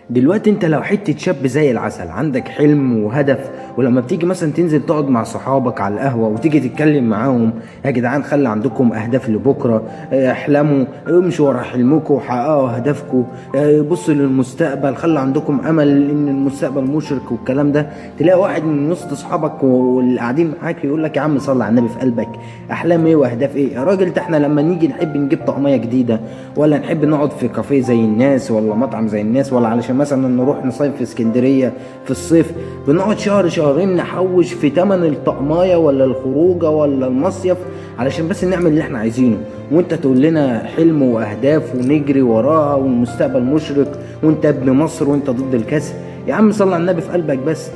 دلوقتي انت لو حتة شاب زي العسل عندك حلم وهدف، ولما بتيجي مثلا تنزل تقعد مع صحابك على القهوة وتيجي تتكلم معاهم، يا جدعان خلي عندكم اهداف لبكرة، احلموا، امشوا ورا حلمكم وحققوا هدفكم، بصوا للمستقبل، خلي عندكم امل ان المستقبل مشرق والكلام ده. تلاقي واحد من وسط اصحابك واللي قاعدين معاك يقول لك يا عم صلي على النبي في قلبك، احلام ايه واهداف ايه يا راجل؟ ده احنا لما نيجي نحب نجيب طقمية جديدة، ولا نحب نقعد في كافيه زي الناس، ولا مطعم زي الناس، ولا علشان مثلا نروح نصيف في اسكندريه في الصيف، بنقعد شهر شهرين نحوش في تمن الطقمايه ولا الخروجه ولا المصيف علشان بس نعمل اللي احنا عايزينه. وانت تقول لنا حلم واهداف ونجري وراها والمستقبل مشرق وانت ابن مصر وانت ضد الكسل. يا عم صل على النبي في قلبك بس.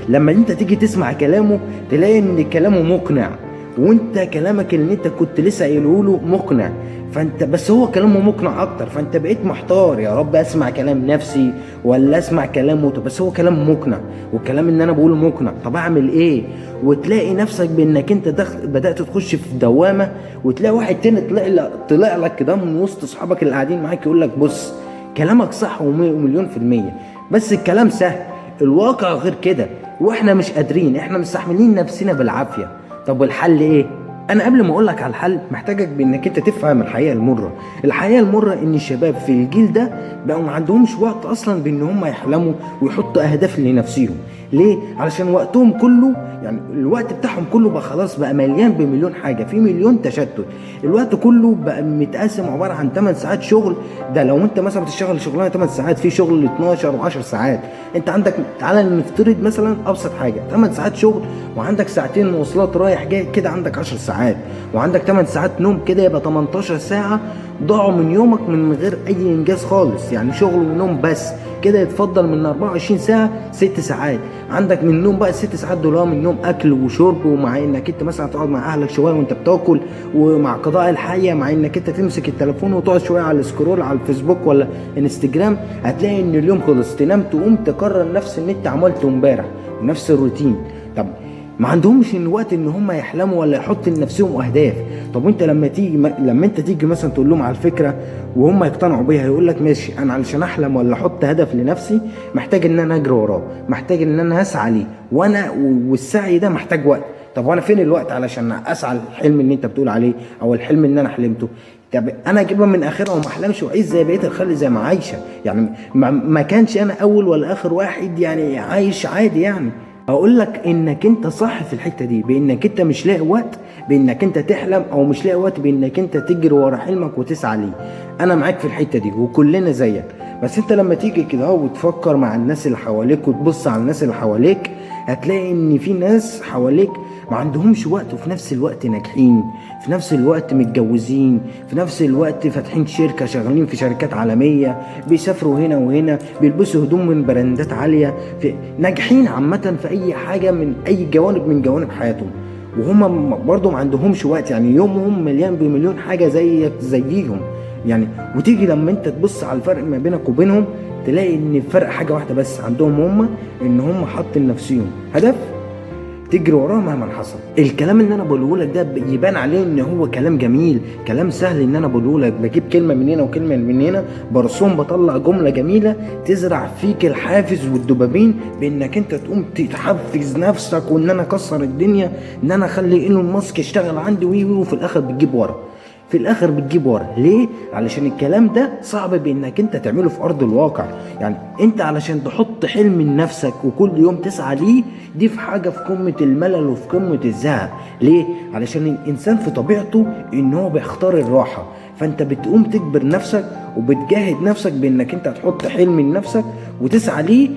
لما انت تيجي تسمع كلامه تلاقي ان كلامه مقنع، وانت كلامك اللي انت كنت لسه قايله له مقنع، فانت بس هو كلامه مقنع اكتر، فانت بقيت محتار يا رب اسمع كلام نفسي ولا اسمع كلامه. بس هو كلام مقنع، والكلام اللي انا بقوله مقنع، طب اعمل ايه؟ وتلاقي نفسك بانك انت بدات تخش في دوامه، وتلاقي واحد تاني طلع لك كده من وسط اصحابك اللي قاعدين معاك يقول لك بص كلامك صح ومليون في المية، بس الكلام سهل، الواقع غير كده، واحنا مش قادرين، احنا مستحملين نفسنا بالعافيه. طب والحل ايه؟ انا قبل ما اقول لك على الحل محتاجك بانك انت تفهم الحقيقه المره. الحقيقه المره ان الشباب في الجيل ده بقوا ما عندهمش وقت اصلا بان هم يحلموا ويحطوا اهداف لنفسهم. ليه؟ علشان وقتهم كله، يعني الوقت بتاعهم كله بقى خلاص بقى مليان بمليون حاجه، في مليون تشتت. الوقت كله بقى متقاسم عباره عن 8 ساعات شغل. ده لو انت مثلا بتشتغل شغلانه 8 ساعات، في شغل 12 و10 ساعات. انت عندك، تعالى نفترض مثلا ابسط حاجه 8 ساعات شغل، وعندك ساعتين مواصلات رايح جاي، كده عندك 10 ساعات، وعندك 8 ساعات نوم، كده يبقى 18 ساعه ضاعوا من يومك من غير اي انجاز خالص، يعني شغل ونوم بس. كده يتفضل من 24 ساعه 6 ساعات. عندك من النوم بقى ال6 ساعات دول من نوم اكل وشرب، ومع انك انت مثلا تقعد مع اهلك شويه وانت بتاكل، ومع قضاء الحاجه، مع انك انت تمسك التليفون وتقعد شويه على السكرول على الفيسبوك ولا انستجرام، هتلاقي ان اليوم خلص، تنام تقوم تكرر نفس اللي انت عملته امبارح ونفس الروتين. طب ما عندهمش وقت ان هم يحلموا ولا يحطوا لنفسهم اهداف. طب وانت لما انت تيجي مثلا تقول لهم على الفكره وهم يقتنعوا بيها، يقول لك ماشي، انا علشان احلم ولا احط هدف لنفسي محتاج ان انا اجري وراه، محتاج ان انا اسعى ليه، والسعي ده محتاج وقت. طب وانا فين الوقت علشان اسعى الحلم اللي انت بتقول عليه او الحلم اللي انا حلمته؟ طب انا اجيبها من اخرها وما احلمش واعيش زي بقيه الخلق زي ما عايشه؟ يعني ما كانش انا اول ولا اخر واحد يعني عايش عادي يعني. اقول لك انك انت صح في الحته دي، بانك انت مش لاقي وقت بانك انت تحلم، او مش لاقي وقت بانك انت تجري ورا حلمك وتسعى ليه. انا معاك في الحته دي وكلنا زيك. بس انت لما تيجي كده وتفكر مع الناس اللي حواليك وتبص على الناس اللي حواليك، هتلاقي ان في ناس حواليك ما عندهمش وقت، وفي نفس الوقت ناجحين، في نفس الوقت متجوزين، في نفس الوقت فاتحين شركة، شغالين في شركات عالمية، بيسافروا هنا وهنا، بيلبسوا هدوم من براندات عالية، ناجحين عامة في أي حاجة من أي جوانب من جوانب حياتهم. وهم برضو ما عندهمش وقت، يعني يومهم مليان بمليون حاجة زيك زيهم يعني. وتيجي لما انت تبص على الفرق ما بينك وبينهم، تلاقي ان الفرق حاجة واحدة بس عندهم، هم ان هم حاطين لنفسهم هدف تجري وراه مهما حصل. الكلام اللي انا بقوله لك ده يبان عليه ان هو كلام جميل، كلام سهل ان انا بقوله لك، بجيب كلمه من هنا وكلمه من هنا برسوم، بطلع جمله جميله تزرع فيك الحافز والدوبامين بانك انت تقوم تحفز نفسك، وان انا اكسر الدنيا، ان انا اخلي ايلون ماسك يشتغل عندي وفي الاخر بتجيب ورا. في الاخر بتجيب ورا ليه؟ علشان الكلام ده صعب بانك انت تعمله في ارض الواقع. يعني انت علشان تحط حلم لنفسك وكل يوم تسعى ليه، دي في حاجه في قمه الملل وفي قمه الزهق. ليه؟ علشان الانسان في طبيعته ان هو بيختار الراحه، فانت بتقوم تجبر نفسك وبتجاهد نفسك بانك انت تحط حلم لنفسك وتسعى ليه.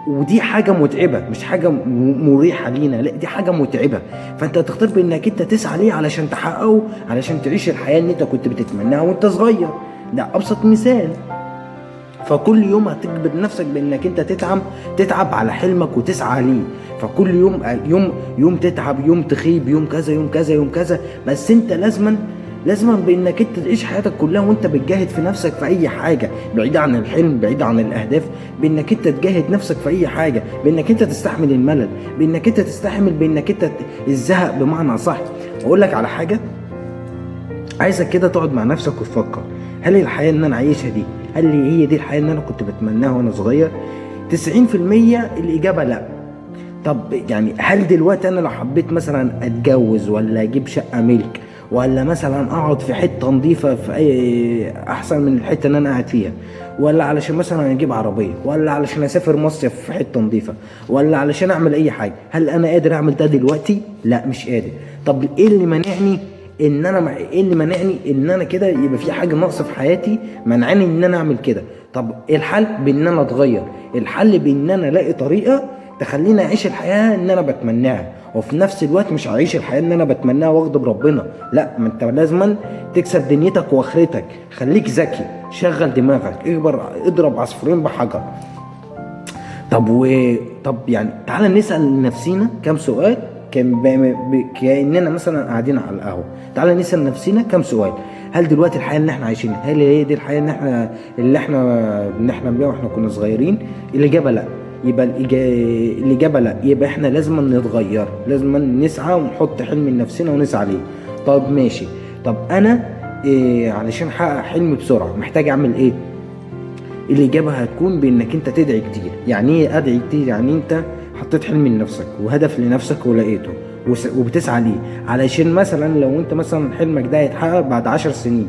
ودي حاجة متعبة، مش حاجة مريحة لينا، لا دي حاجة متعبة. فانت تختار بانك انت تسعى ليه علشان تحققه، علشان تعيش الحياة اللي انت كنت بتتمناها وانت صغير. ده ابسط مثال. فكل يوم هتجبر نفسك بانك انت تتعب على حلمك وتسعى ليه. فكل يوم تتعب، يوم تخيب، يوم كذا يوم كذا يوم كذا، بس انت لازما بانك انت تعيش حياتك كلها وانت بتجاهد في نفسك في اي حاجه، بعيد عن الحلم، بعيد عن الاهداف، بانك انت تجاهد نفسك في اي حاجه، بانك انت تستحمل الملل، بانك انت تستحمل، بانك انت الزهق بمعنى صح. اقول لك على حاجه، عايزك كده تقعد مع نفسك وتفكر، هل الحياه اللي انا عايشها دي هل هي دي الحياه اللي انا كنت بتمناها وانا صغير؟ 90% الاجابه لا. طب يعني هل دلوقتي انا لو حبيت مثلا اتجوز ولا اجيب شقه ملك ولا مثلا اقعد في حته نظيفه في اي احسن من الحته اللي انا قاعد فيها، ولا علشان مثلا اجيب عربيه، ولا علشان اسافر مصيف في حته نظيفه، ولا علشان اعمل اي حاجه، هل انا قادر اعمل ده دلوقتي؟ لا مش قادر. طب ايه اللي مانعني ايه اللي مانعني ان انا كده يبقى في حاجه ناقصه في حياتي منعني ان انا اعمل كده؟ طب إيه الحل؟ بان انا اتغير. الحل بان انا الاقي طريقه تخليني اعيش الحياه اللي انا بتمناها، وفي نفس الوقت مش هعيش الحياه اللي انا بتمناها واغضب ربنا. لا، ما انت لازما تكسب دنيتك واخرتك. خليك ذكي، شغل دماغك، اضرب عصفورين بحجر. طب يعني تعالى نسال نفسينا كام سؤال، كاننا مثلا قاعدين على القهوه. تعالى نسال نفسينا كام سؤال. هل دلوقتي الحياه اللي احنا عايشينها هل هي دي الحياه اللي احنا بنحلم بيها واحنا كنا صغيرين؟ الاجابه لا. يبقى الإجابة لا. يبقى احنا لازم نتغير، لازم نسعى ونحط حلم لنفسنا ونسعى ليه. طب ماشي. طب أنا علشان أحقق حلمي بسرعة محتاج أعمل إيه؟ الإجابة هتكون بإنك أنت تدعي كتير. يعني إيه أدعي كتير؟ يعني أنت حطيت حلم لنفسك وهدف لنفسك ولقيته وبتسعى ليه. علشان مثلا لو أنت مثلا حلمك ده هيتحقق بعد 10 سنين،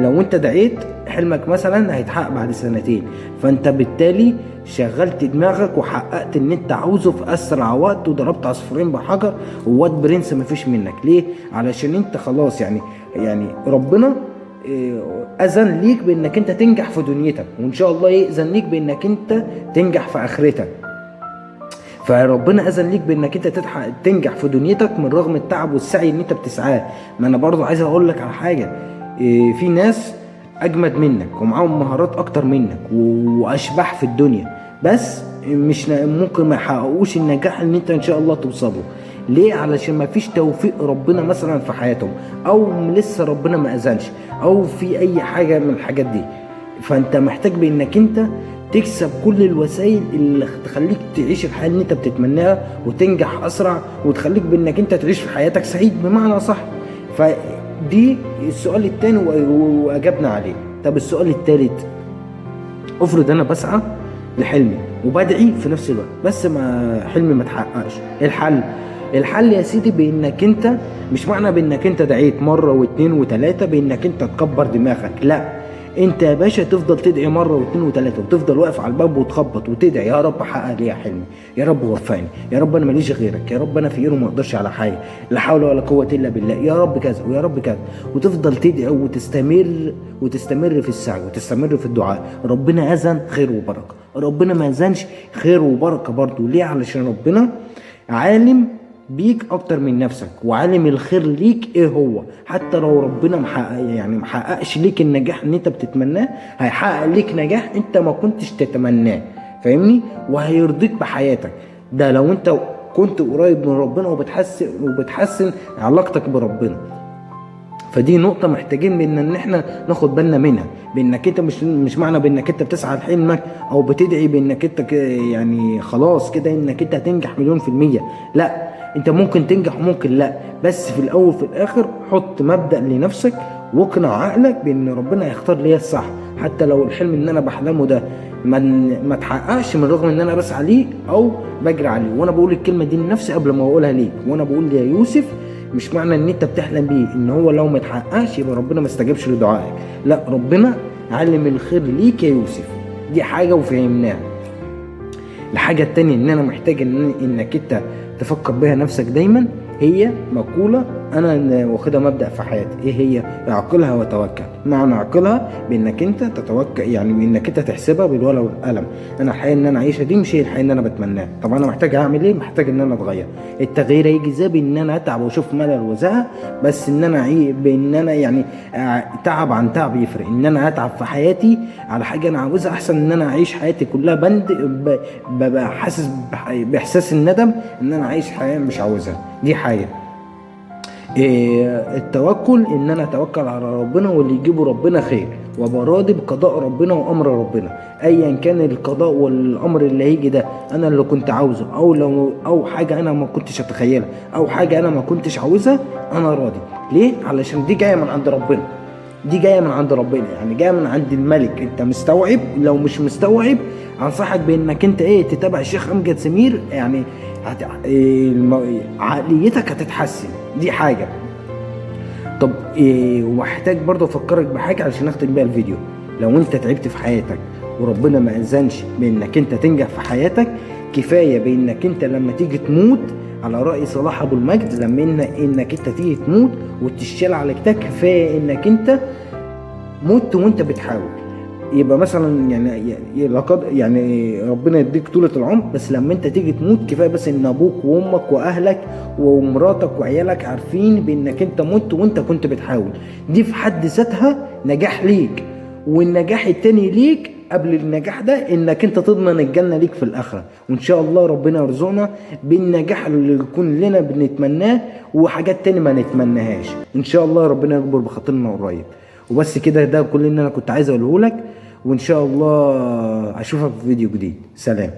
لو أنت دعيت حلمك مثلا هيتحقق بعد سنتين، فأنت بالتالي شغلت دماغك وحققت اللي انت عاوزه في اسرع وقت وضربت عصفورين بحجر وواد برنس مفيش منك. ليه؟ علشان انت خلاص يعني ربنا اذن ليك بانك انت تنجح في دنيتك، وان شاء الله يأذن ليك بانك انت تنجح في اخرتك. فربنا اذن ليك بانك انت تنجح في دنيتك من رغم التعب والسعي اللي انت بتسعاه. ما انا برضو عايز اقول لك على حاجه، في ناس اجمد منك ومعاهم مهارات اكتر منك واشباح في الدنيا، بس مش ممكن ما يحققوش النجاح اللي انت ان شاء الله توصله. ليه؟ علشان ما فيش توفيق ربنا مثلا في حياتهم، او لسه ربنا ما اذنش، او في اي حاجه من الحاجات دي. فانت محتاج بانك انت تكسب كل الوسائل اللي تخليك تعيش الحياه اللي انت بتتمناها وتنجح اسرع، وتخليك بانك انت تعيش في حياتك سعيد بمعنى صح. فدي السؤال الثاني واجبنا عليه. طب السؤال الثالث، افرض انا بسعى لحلمي وبدعي في نفس الوقت بس ما حلمي ما تحققش، الحل يا سيدي بانك انت مش معنى بانك انت دعيت مره واثنين وثلاثه بانك انت تكبر دماغك. لا، انت يا باشا تفضل تدعي مره واثنين وثلاثه، وتفضل واقف على الباب وتخبط وتدعي يا رب حقق لي حلمي، يا رب وفقني، يا رب انا ماليش غيرك، يا رب انا فقير وما اقدرش على حاجه، لا حول ولا قوه الا بالله، يا رب كذا ويا رب كذا. وتفضل تدعي وتستمر في السعي وتستمر في الدعاء. ربنا اذن خير وبركه، ربنا ما اذنش خير وبركه برضه. ليه؟ علشان ربنا عالم بيك اكتر من نفسك، وعالم الخير ليك ايه هو. حتى لو ربنا محققش ليك النجاح اللي انت بتتمناه، هيحقق ليك نجاح انت ما كنتش تتمناه، فاهمني؟ وهيرضيك بحياتك. ده لو انت كنت قريب من ربنا وبتحسن علاقتك بربنا. فدي نقطة محتاجين ان احنا ناخد بالنا منها، بانك انت مش معنى بانك انت بتسعى لحلمك او بتدعي بانك انت يعني خلاص كده انك انت هتنجح 100%. لا، انت ممكن تنجح وممكن لا، بس في الاول في الاخر حط مبدأ لنفسك واقنع عقلك بان ربنا هيختار ليا الصح. حتى لو الحلم اللي انا بحلمه ده ما تحققش من رغم ان انا بسعى ليه او بجري عليه. وانا بقول الكلمة دي لنفسي قبل ما اقولها ليك، وانا بقول يا يوسف مش معنى ان انت بتحلم بيه ان هو لو ما تحققش يبقى ربنا ما استجابش لدعائك. لا، ربنا علم الخير ليك يا يوسف. دي حاجة وفهمناها. الحاجة التانية ان انا محتاج انك انت تفكر بها نفسك دايما، هي مقولة انا واخدها مبدأ في حياتي. ايه هي؟ اعقلها وتوكل. معنى اعقلها بانك انت تتوكل، يعني بانك انت تحسبها بالورقة والقلم. انا الحياة اللي انا عايشها دي مش هي الحياة اللي انا بتمناها. طب انا محتاج اعمل ايه؟ محتاج ان انا اتغير. التغيير هيجي ازاي؟ بان انا اتعب واشوف ملل وزهق، بس ان انا بان انا يعني تعب عن تعب يفرق. ان انا اتعب في حياتي على حاجة انا عاوزها احسن ان انا اعيش حياتي كلها ببقى حاسس باحساس الندم ان انا عايش حياة مش عاوزها. دي حاجة. التوكل ان انا اتوكل على ربنا واللي يجيبه ربنا خير، وابقى راضي بقضاء ربنا وامر ربنا ايا كان القضاء والامر اللي هيجي ده انا اللي كنت عاوزه، او حاجه انا ما كنتش اتخيلها، او حاجه انا ما كنتش عاوزها، انا راضي. ليه؟ علشان دي جايه من عند ربنا. دي جايه من عند ربنا، يعني جايه من عند الملك. انت مستوعب؟ لو مش مستوعب انصحك بانك انت تتابع الشيخ امجد سمير، يعني عقليتك هتتحسن. دي حاجه. طب وهحتاج برضه افكرك بحاجه علشان اختم بيها الفيديو. لو انت تعبت في حياتك وربنا ما اذنش بانك انت تنجح في حياتك، كفايه بانك انت لما تيجي تموت، على راي صلاح ابو المجد، لما انك انت تيجي تموت وتشيل على كتافك، كفايه انك انت مت وانت بتحاول. يبقى مثلا لقد ربنا يديك طولة العمر، بس لما انت تيجي تموت كفايه بس ان ابوك وامك واهلك ومراتك وعيالك عارفين بانك انت مت وانت كنت بتحاول. دي في حد ذاتها نجاح ليك. والنجاح التاني ليك قبل النجاح ده انك انت تضمن الجنه ليك في الاخره. وان شاء الله ربنا يرزقنا بالنجاح اللي يكون لنا بنتمناه، وحاجات تاني ما نتمناهاش. ان شاء الله ربنا يكبر بخاطرنا قريب. وبس كده، ده كل اللي انا كنت عايز اقوله لك. وان شاء الله اشوفك في فيديو جديد. سلام.